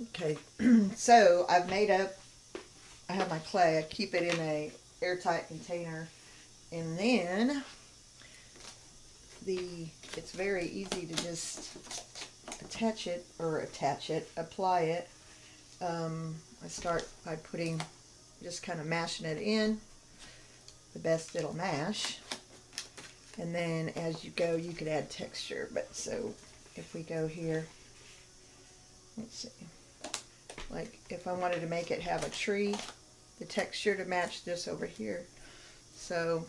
Okay, so I have my clay. I keep it in a airtight container, and then it's very easy to just apply it. I start by just kind of mashing it in the best it'll mash, and then as you go, you could add texture. But so if we go here, let's see. Like if I wanted to make it have a tree, the texture to match this over here. So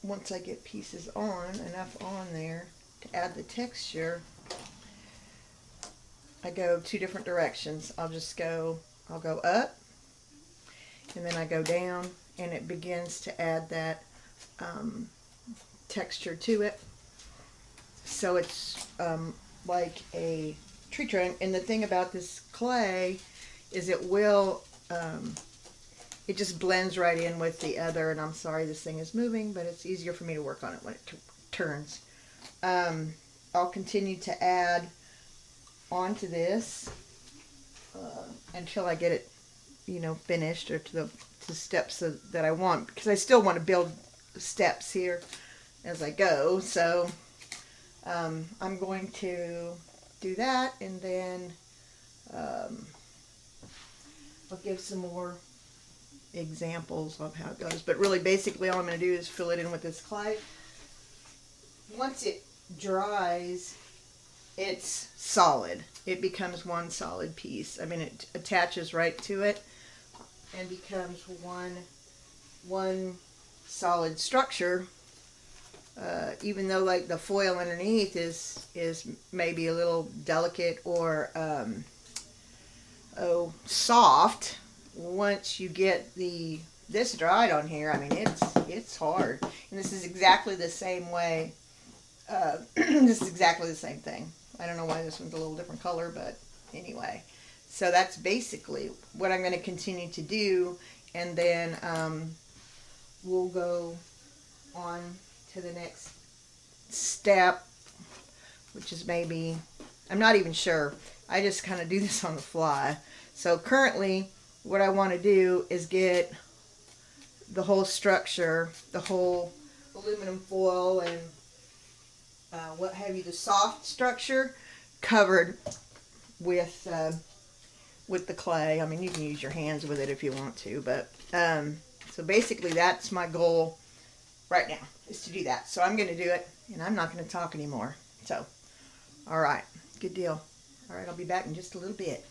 once I get pieces enough on there to add the texture, I go two different directions. I'll go up, and then I go down, and it begins to add that texture to it. So it's like a tree trunk. And the thing about this clay is it just blends right in with the other. And I'm sorry this thing is moving, but it's easier for me to work on it when it turns. I'll continue to add onto this until I get it, finished, or to the steps that I want, because I still want to build steps here as I go. So I'm going to do that, and then I'll give some more examples of how it goes. But really, basically, all I'm going to do is fill it in with this clay. Once it dries, it's solid. It becomes one solid piece. I mean, it attaches right to it and becomes one solid structure. Even though like the foil underneath is maybe a little delicate or soft, once you get this dried on here, I mean it's hard. And this is exactly the same way. This is exactly the same thing. I don't know why this one's a little different color, but anyway. So that's basically what I'm going to continue to do, and then we'll go on to the next step, which is maybe, I'm not even sure. I just kind of do this on the fly. So currently what I want to do is get the whole structure, the whole aluminum foil and what have you, the soft structure covered with the clay. I mean, you can use your hands with it if you want to, but so basically that's my goal right now, is to do that. So I'm going to do it, and I'm not going to talk anymore. So, all right, good deal. All right, I'll be back in just a little bit.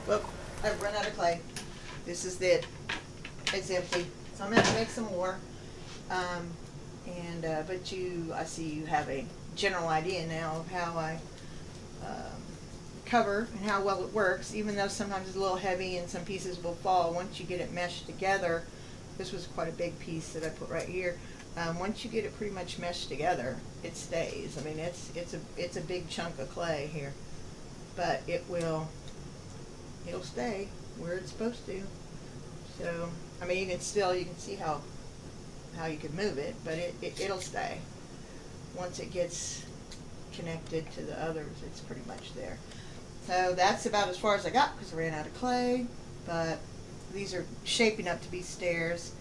Well, I've run out of clay. This is it. It's empty. So I'm going to make some more. But I see you have a general idea now of how I cover and how well it works, even though sometimes it's a little heavy and some pieces will fall. Once you get it meshed together, this was quite a big piece that I put right here. Once you get it pretty much meshed together, it stays. I mean, it's a big chunk of clay here, but it'll stay where it's supposed to. So, I mean, you can see how you can move it, but it'll stay. Once it gets connected to the others, it's pretty much there. So that's about as far as I got because I ran out of clay, but these are shaping up to be stairs,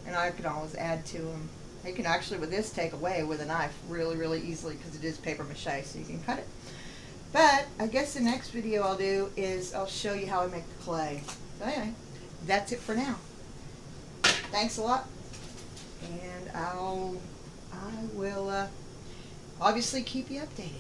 and I can always add to them. You can actually, with this, take away with a knife really, really easily because it is paper mache, so you can cut it. But I guess the next video I'll do is I'll show you how I make the clay. So anyway, that's it for now. Thanks a lot, and I will obviously keep you updated.